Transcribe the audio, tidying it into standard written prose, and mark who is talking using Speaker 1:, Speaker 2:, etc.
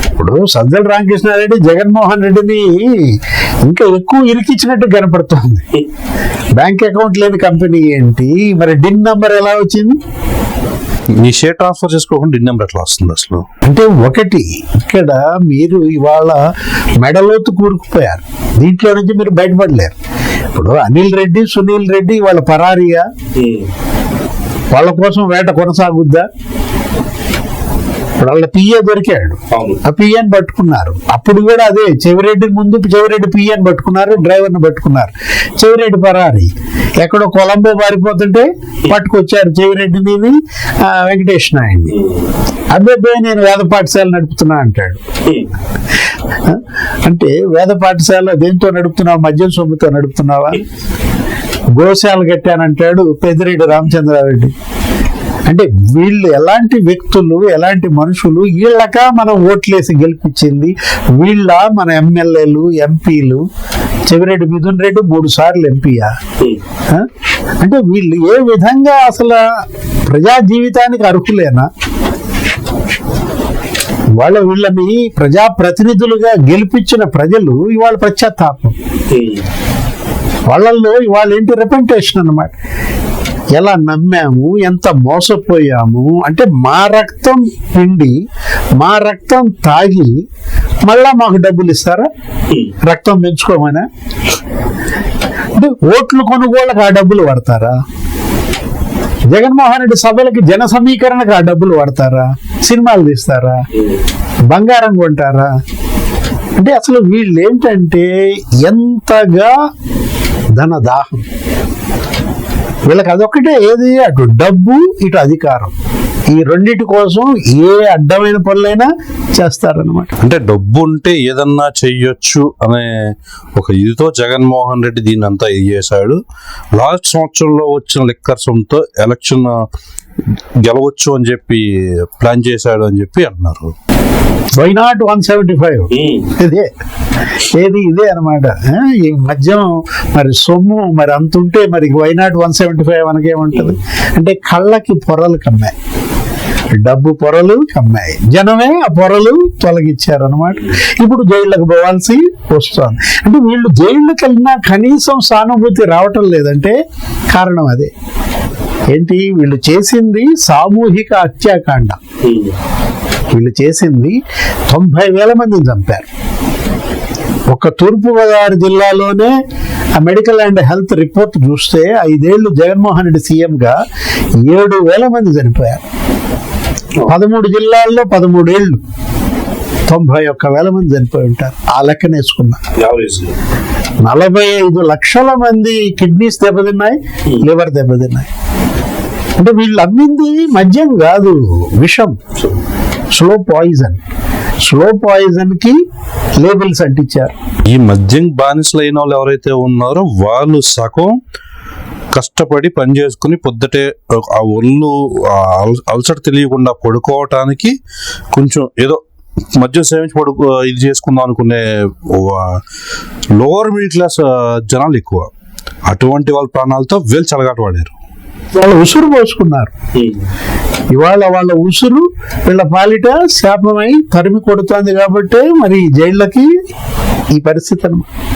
Speaker 1: ఇప్పుడు సజ్జల రామకృష్ణారెడ్డి జగన్మోహన్ రెడ్డిని ఇంకా ఎక్కువ ఇరికించినట్టు కనపడుతోంది. బ్యాంక్ అకౌంట్ లేని కంపెనీ ఏంటి, మరి డిన్ నంబర్ ఎలా వచ్చింది?
Speaker 2: నీ షేర్ ట్రాన్స్ఫర్ చేసుకోకుండా డిన్ నెంబర్ ఎట్లా వస్తుంది అసలు?
Speaker 1: అంటే ఒకటి ఇక్కడ మీరు ఇవాళ మెడలోతు కూరుకుపోయారు, దీంట్లో నుంచి మీరు బయటపడలేరు. ఇప్పుడు అనిల్ రెడ్డి, సునీల్ రెడ్డి వాళ్ళ పరారియా? వాళ్ళ కోసం వేట కొనసాగుద్దా? ఇప్పుడు వాళ్ళ పిఏ దొరికాడు, ఆ పిఏని పట్టుకున్నారు. అప్పుడు కూడా అదే చెవిరెడ్డి ముందు చెవిరెడ్డి పిఏని పట్టుకున్నారు, డ్రైవర్ని పట్టుకున్నారు. చెవిరెడ్డి పరారి ఎక్కడో కొలంబో పారిపోతుంటే పట్టుకొచ్చారు చెవిరెడ్డిని, వెంకటేష్ నాయుడిని. అబ్బాయి నేను వేద పాఠశాల నడుపుతున్నా అంటాడు. అంటే వేద పాఠశాల దేంతో నడుపుతున్నావు? మద్యం సొమ్ముతో నడుపుతున్నావా? గోశాల కట్టానంటాడు పెద్దిరెడ్డి రామచంద్రారెడ్డి. అంటే వీళ్ళు ఎలాంటి వ్యక్తులు, ఎలాంటి మనుషులు? వీళ్ళక మనం ఓట్లేసి గెలిపించింది? వీళ్ళ మన ఎమ్మెల్యేలు, ఎంపీలు? చెవిరెడ్డి మిథున్ రెడ్డి 3 సార్లు ఎంపీయా? అంటే వీళ్ళు ఏ విధంగా అసలు ప్రజా జీవితానికి అర్హులేనా? వీళ్ళని ప్రజాప్రతినిధులుగా గెలిపించిన ప్రజలు ఇవాళ పశ్చాత్తాపం. వాళ్ళల్లో ఇవాళ ఏంటి రిప్రజెంటేషన్ అన్నమాట. ఎలా నమ్మాము, ఎంత మోసపోయాము. అంటే మా రక్తం పిండి, మా రక్తం తాగి మళ్ళా మాకు డబ్బులు ఇస్తారా? రక్తం పెంచుకోమనా? అంటే ఓట్లు కొనుగోళ్ళకి ఆ డబ్బులు వాడతారా? జగన్మోహన్ రెడ్డి సభలకి జన సమీకరణకు ఆ డబ్బులు వాడతారా? సినిమాలు తీస్తారా? బంగారం కొంటారా? అంటే అసలు వీళ్ళు ఏంటంటే ఎంతగా ధనదాహం. వీళ్ళకి అదొక్కటే, ఏది అటు డబ్బు, ఇటు అధికారం. ఈ రెండిటి కోసం ఏ అడ్డమైన పనులైనా చేస్తారనమాట.
Speaker 2: అంటే డబ్బు ఉంటే ఏదన్నా చెయ్యొచ్చు అనే ఒక ఇదితో జగన్మోహన్ రెడ్డి దీన్ని అంతా ఇది చేశాడు. లాస్ట్ సంవత్సరంలో వచ్చిన లిక్కర్ సొమ్ముతో ఎలక్షన్ గెలవచ్చు అని చెప్పి ప్లాన్ చేశాడు అని చెప్పి అంటున్నారు.
Speaker 1: Why not 175? ఇదే అనమాట. ఈ మద్యం మరి సొమ్ము మరి అంత ఉంటే మరి వై నాట్ 175 మనకేముంటది? అంటే కళ్ళకి పొరలు కమ్మాయి, డబ్బు పొరలు కమ్మాయి, జనమే ఆ పొరలు తొలగించారనమాట. ఇప్పుడు జైళ్ళకు పోవాల్సి వస్తుంది. అంటే వీళ్ళు జైళ్ళకి వెళ్ళినా కనీసం సానుభూతి రావటం లేదంటే కారణం అదే. ఏంటి వీళ్ళు చేసింది? సామూహిక హత్యాకాండ. వీళ్ళు చేసింది 90,000 మందిని చంపారు. ఒక తూర్పుగోదావరి జిల్లాలోనే ఆ మెడికల్ అండ్ హెల్త్ రిపోర్ట్ చూస్తే 5 ఏళ్ళు జగన్మోహన్ రెడ్డి సీఎంగా 7,000 మంది చనిపోయారు. 13 జిల్లాల్లో 13 ఏళ్ళు 91,000 మంది చనిపోయి ఉంటారు. ఆ లెక్కన వేసుకున్నా 45 లక్షల మంది కిడ్నీస్ దెబ్బతిన్నాయి, లివర్ దెబ్బతిన్నాయి. అంటే వీళ్ళు అమ్మింది మద్యం కాదు, విషం, స్లో పాయిజన్ కి లేబుల్స్ అంటించారు.
Speaker 2: ఈ మద్యం బానిసలు అయిన వాళ్ళు ఎవరైతే ఉన్నారో వాళ్ళు సగం కష్టపడి పని చేసుకుని పొద్దుటే ఆ ఒళ్ళు అలసట తెలియకుండా పడుకోవటానికి కొంచెం ఏదో మద్యం సేవించి ఇది చేసుకుందాం అనుకునే లోవర్ మిడిల్ క్లాస్ జనాలు ఎక్కువ. అటువంటి వాళ్ళ ప్రాణాలతో వీళ్ళు చెలగాట వాడారు.
Speaker 1: వాళ్ళ ఉసురు పోసుకున్నారు. ఇవాళ వాళ్ళ ఉసురు వీళ్ళ పాలిట శాపమై తరిమి కొడుతోంది. కాబట్టి మరి జైళ్ళకి ఈ పరిస్థితి అన్నమాట.